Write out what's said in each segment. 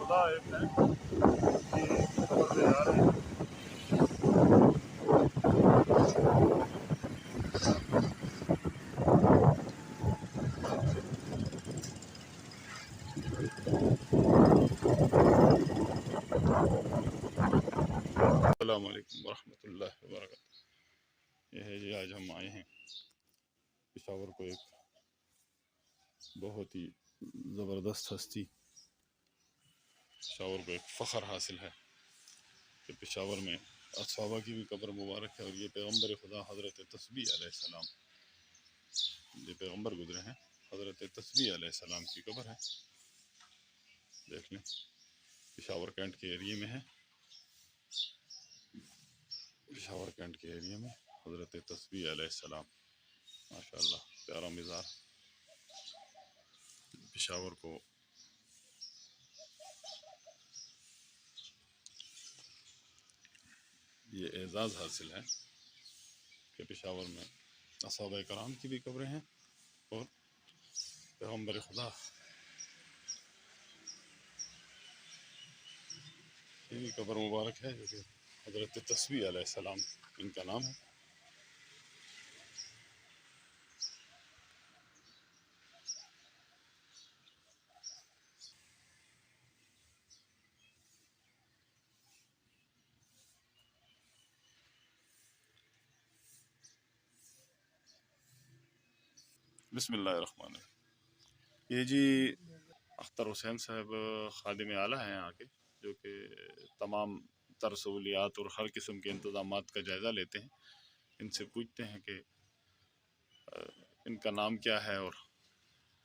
خدا ایک ہے کہ خبر دے جا رہے ہیں. السلام علیکم ورحمۃ اللہ وبرکاتہ. یہ ہے جی آج ہم آئے ہیں پشاور کو ایک بہت ہی زبردست ہستی، پشاور کو ایک فخر حاصل ہے کہ پشاور میں صحابہ کی بھی قبر مبارک ہے، اور یہ پیغمبر خدا حضرت تسبیح علیہ السلام، یہ پیغمبر گزرے ہیں، حضرت تسبیح علیہ السلام کی قبر ہے. دیکھ لیں پشاور کینٹ کے ایریے میں ہے، پشاور کینٹ کے ایریے میں حضرت تسبیح علیہ السلام. ماشاءاللہ پیارا مزار. پشاور کو یہ اعزاز حاصل ہے کہ پشاور میں صحابہ کرام کی بھی قبریں ہیں اور پیغمبر خدا کی بھی قبر مبارک ہے، جو کہ حضرت تسبیح علیہ السلام ان کا نام ہے. بسم اللہ الرحمن الرحیم. یہ جی اختر حسین صاحب خادم اعلیٰ ہیں یہاں کے، جو کہ تمام تر سہولیات اور ہر قسم کے انتظامات کا جائزہ لیتے ہیں. ان سے پوچھتے ہیں کہ ان کا نام کیا ہے اور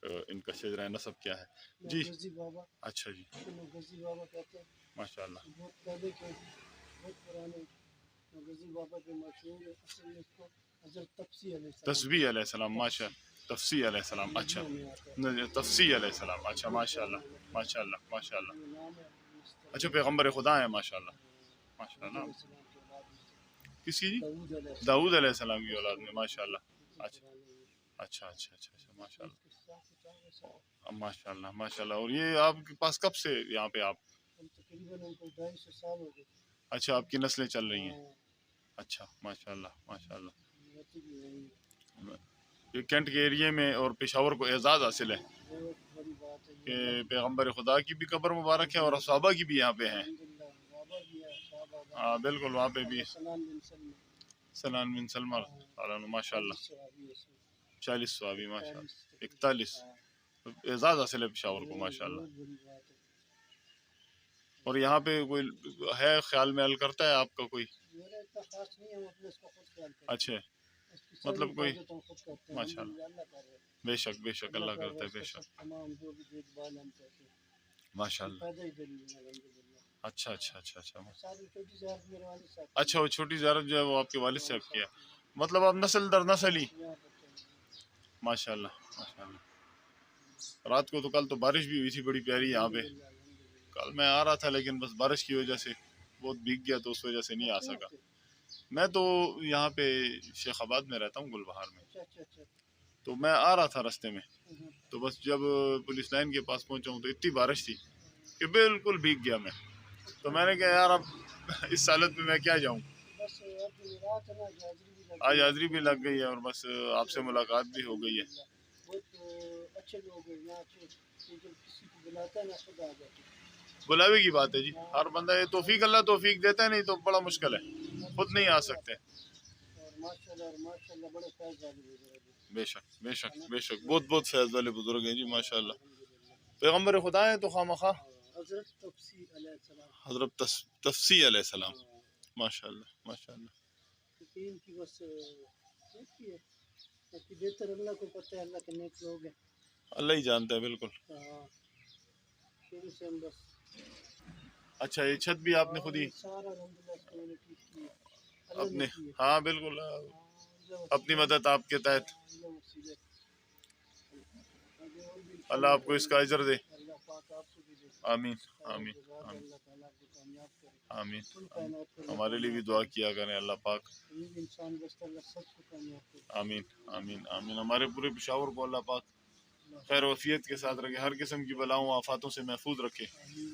ان کا شجرہ نسب کیا ہے. جی غازی بابا. اچھا جی غازی بابا کہتے ہیں. ماشاء اللہ. بہت پہلے کے بہت پرانے غازی بابا کے مشہور ہے. اصل میں اس کو حضرت تفسیح علیہ السلام. تسبیح علیہ السلام. ماشاء تفسیح علیہ السلام. اچھا تفسیح علیہ السلام. اچھا ماشاء اللہ ماشاء اللہ ماشاء اللہ. اچھا پیغمبر خدا ہے ماشاء اللہ ماشاء اللہ. کس کی جی؟ داؤد علیہ السلام کی اولاد میں. ماشاء اللہ. اچھا اچھا اچھا اچھا اچھا ماشاء اللہ ماشاء اللہ ماشاء اللہ. اور یہ آپ کے پاس کب سے یہاں پہ آپ؟ تقریباً 250 سال ہو گئے. اچھا آپ کی نسلیں چل رہی ہیں. اچھا ماشاء اللہ ماشاء اللہ. یہ کینٹ کے ایریے میں اور پشاور کو اعزاز حاصل ہے کہ پیغمبر خدا کی بھی قبر مبارک ہے اور صحابہ کی بھی یہاں پہ ہیں. ہاں بالکل وہاں پہ بھی سنان بن سلمان ماشاء اللہ 40 صحابی ماشاء اللہ 41 اعزاز حاصل ہے پشاور کو ماشاء اللہ. اور یہاں پہ کوئی ہے خیال میں حل کرتا ہے آپ کا کوئی؟ اچھا مطلب کوئی ماشاء اللہ. بے شک بے شک اللہ کرتا ہے بے شک ماشاء اللہ. اچھا اچھا اچھا اچھا اچھا. وہ چھوٹی زیارت جو ہے وہ آپ کے والد صاحب کی ہے، مطلب آپ نسل در نسل ہی. ماشاء اللہ ماشاء اللہ. رات کو تو کل تو بارش بھی ہوئی تھی بڑی پیاری یہاں پہ. کل میں آ رہا تھا لیکن بس بارش کی وجہ سے بہت بھیگ گیا تو اس وجہ سے نہیں آ سکا. میں تو یہاں پہ شیخ آباد میں رہتا ہوں گل بہار میں، تو میں آ رہا تھا راستے میں، تو بس جب پولیس لائن کے پاس پہنچا ہوں تو اتنی بارش تھی کہ بالکل بھیگ گیا میں. تو میں نے کہا یار اب اس حالت میں کیا جاؤں. آج حاضری بھی لگ گئی ہے اور بس آپ سے ملاقات بھی ہو گئی ہے. بلاوے کی بات ہے جی، ہر بندہ یہ توفیق اللہ توفیق دیتا ہے، نہیں تو بڑا مشکل ہے، خود نہیں آ سکتے. بے شک بے شک بے شک. بہت بہت فیض والے بزرگ ہیں جی ماشاء اللہ. پیغمبر خدا ہے تو خواہ حضرت تفسیح علیہ السلام. ماشاء اللہ ماشاء اللہ. بہتر اللہ کو پتہ ہے، اللہ کے نیک لوگ ہیں، اللہ ہی جانتا ہے. بالکل. اچھا یہ چھت بھی آپ نے خود ہی اپنے؟ ہاں بالکل اپنی مدد آپ کے تحت. اللہ آپ کو اس کا اجر دے. آمین آمین آمین. ہمارے لیے بھی دعا کیا کریں اللہ پاک. آمین آمین آمین. ہمارے پورے پشاور کو اللہ پاک خیر وفیت کے ساتھ رکھے، ہر قسم کی بلاؤں آفاتوں سے محفوظ رکھے،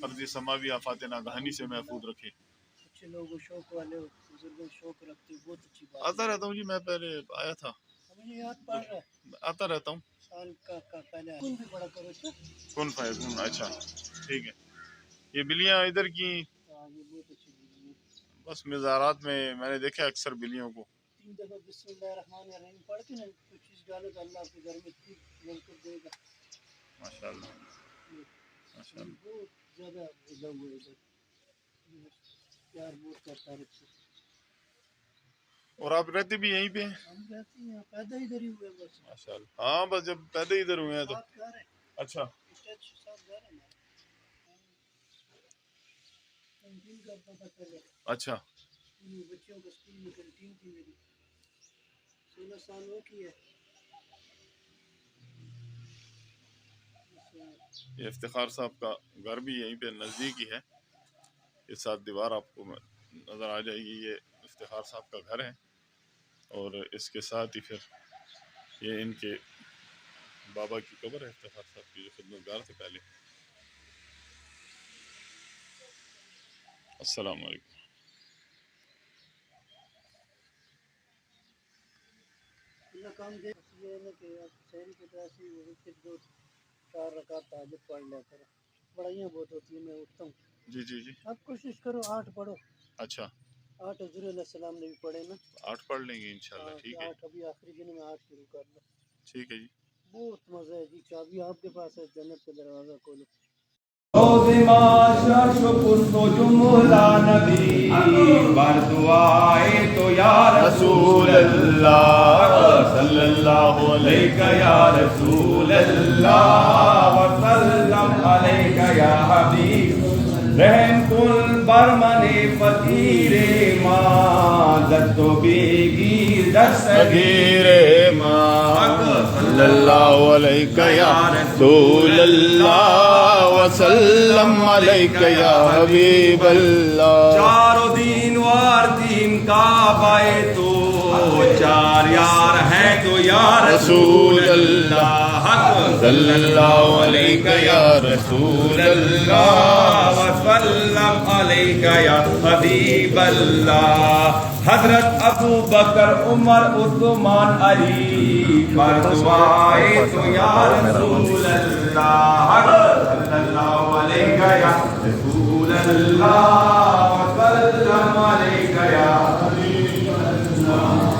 ارضی سماوی آفات ناگہانی سے محفوظ رکھے۔ اچھے لوگ شوق والے ہو، بزرگوں شوق رکھتے، بہت اچھی بات آتا رہتا ہوں جی، میں پہلے آیا تھا، مجھے یاد پڑ رہا ہے آتا رہتا ہوں۔ سال کا پہلے کون بھی بڑا کرو اچھا کون فائکون، اچھا ٹھیک ہے۔ یہ بلیاں ادھر کی ہاں یہ بہت اچھی بات ہے۔ بس مزارات میں میں نے دیکھا اکثر بلیوں کو۔ 3 دفعہ بسم اللہ الرحمن الرحیم پڑھ کے نا کوئی چیز ڈالو تو اللہ کے گھر میں ٹھیک برکت دے گا۔ ماشاء اللہ ماشاء اللہ۔ بہت زیادہ لگا ہوا ہے ادھر، پیار بہت کرتا ہے سے۔ اور آپ رہتے بھی یہیں پہ ہیں؟ ہم رہتے ہیں پیدا ادھر ہی ہوئے بس۔ ماشاء اللہ، ہاں بس جب پیدا ہی ادھر ہوئے ہیں تو ساتھ گھر ہے، اچھا اسٹیچ ساتھ گھر ہے ہمارا۔ کینٹین کرتا تھا پہلے، اچھا۔ بچوں کو اسکول میں کینٹین تھی میری، 16 سال ہو کی ہے۔ یہ افتخار صاحب کا گھر بھی یہیں پہ نزدیک ہی ہے، یہ 7 دیوار آپ کو نظر آ جائے گی، یہ افتخار صاحب کا گھر ہے، اور اس کے ساتھ ہی پھر یہ ان کے بابا کی قبر ہے، افتخار صاحب کی جو خدمتگار تھے پہلے۔ السلام علیکم۔ اللہ کام دے، یہ ہے نا کہ آپ شہری کے پاس ہی وہی پھر 2-4 رکعت تہجد پڑھ لیا کرو، پڑھائیاں بہت ہوتی ہیں، میں اٹھتا ہوں۔ جی جی جی آپ کوشش کرو 8 پڑھو، اچھا 8 حضور علیہ السلام نے بھی پڑھے نا۔ 8 پڑھ لیں گے انشاءاللہ، ٹھیک ہے 8 ابھی آخری دن میں 8 شروع کر لو، ٹھیک ہے جی۔ بہت مزہ ہے جی، چابی آپ کے پاس ہے، جنت کا دروازہ کھولو۔ بردعائے تو یا رسول اللہ صلی اللہ علیہ یا رسول اللہ وسلم علیہ یا حبیب رحم کن بر من فقیر ماں دست و بیگیر دستگیر ماں صلی اللہ علیہ یا رسول اللہ وسلم علیہ یا حبیب اللہ۔ چاروں دین وار دین کعبہ تو 4 یار ہیں تو یا رسول اللہ صلی اللہ علیہ یا رسول اللہ وسلم علیہ یا حبیب اللہ۔ حضرت ابو بکر عمر عثمان علی بردعائے تو یا رسول اللہ صلی اللہ علیہ یا رسول اللہ وسلم علیہ یا حبیب اللہ۔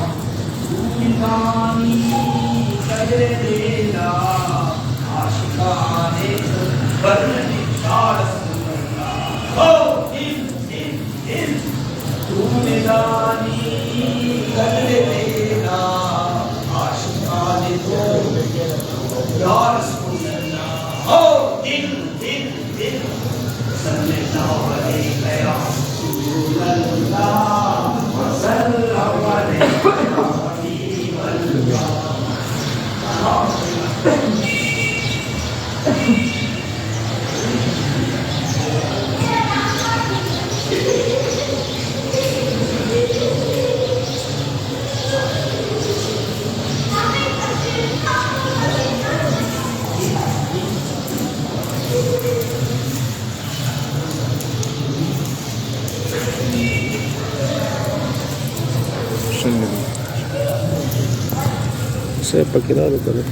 سے پکڑا لو کرو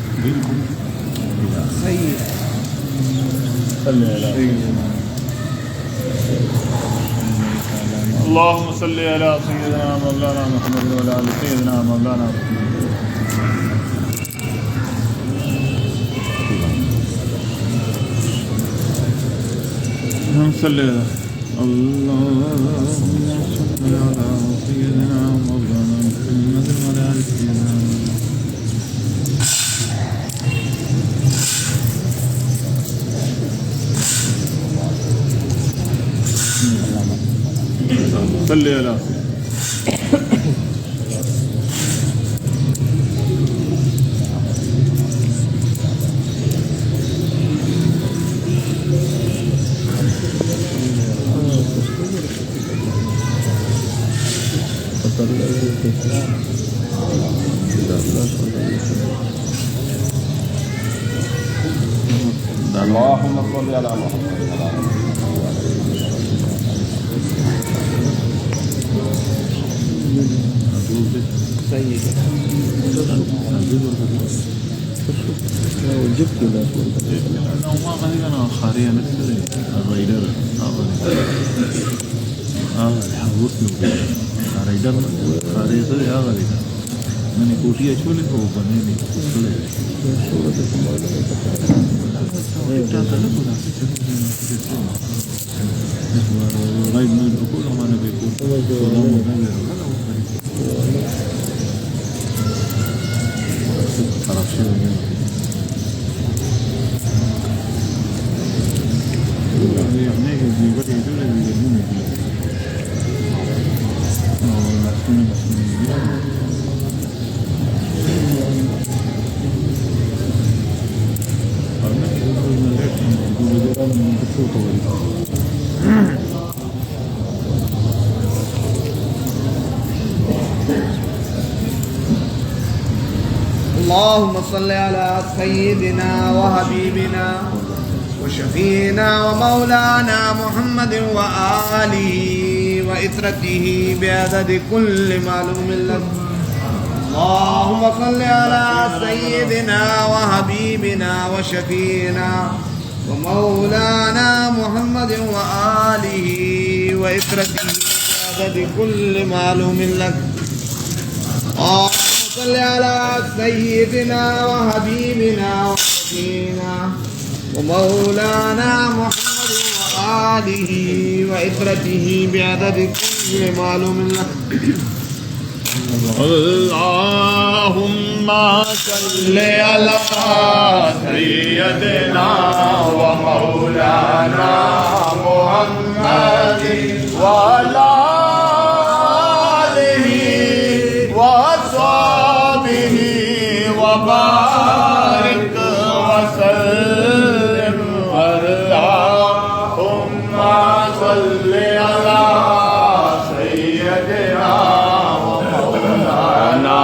صحیح ہے۔ اللهم صل على سيدنا مولانا محمد وعلى آل سيدنا مولانا محمد۔ اللهم صل على سيدنا مولانا محمد وعلى آل سيدنا صلی اللہ علیہ اللهم صل على محمد. میں نے کوٹیا چھولے کو بنے نہیں اللهم صل على سيدنا وحبيبنا وشفينا ومولانا محمد وآله وإترته بعدد كل معلوم لك. اللهم صل على سيدنا وحبيبنا وشفينا ومولانا محمد وآله وإترته بعدد كل معلوم لك. صل على سيدنا وحبيبنا وشفينا ومولانا محمد وآله وإترته بعدد كل معلوم لك. اللهم صل على سيدنا ومولانا محمد وعلى آله وصحبه وبارك وسلم. اللهم صل على سيدنا ومولانا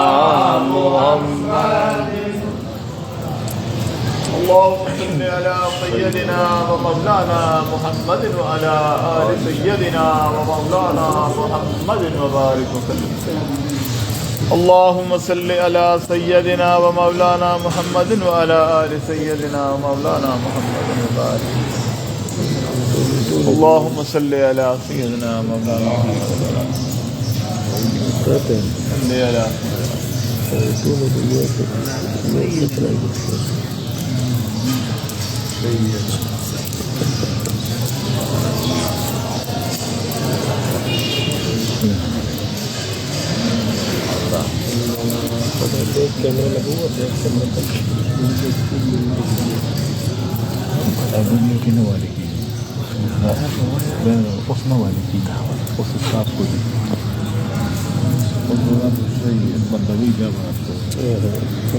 محمد. اللهم صل على سيدنا ومولانا محمد وعلى آل سيدنا ومولانا محمد وبارك وسلم. اللهم صل على سيدنا ومولانا محمد وعلى آل سيدنا ومولانا محمد وبارك. اللهم صل على سيدنا ومولانا محمد وعلى بندگی جب آپ کو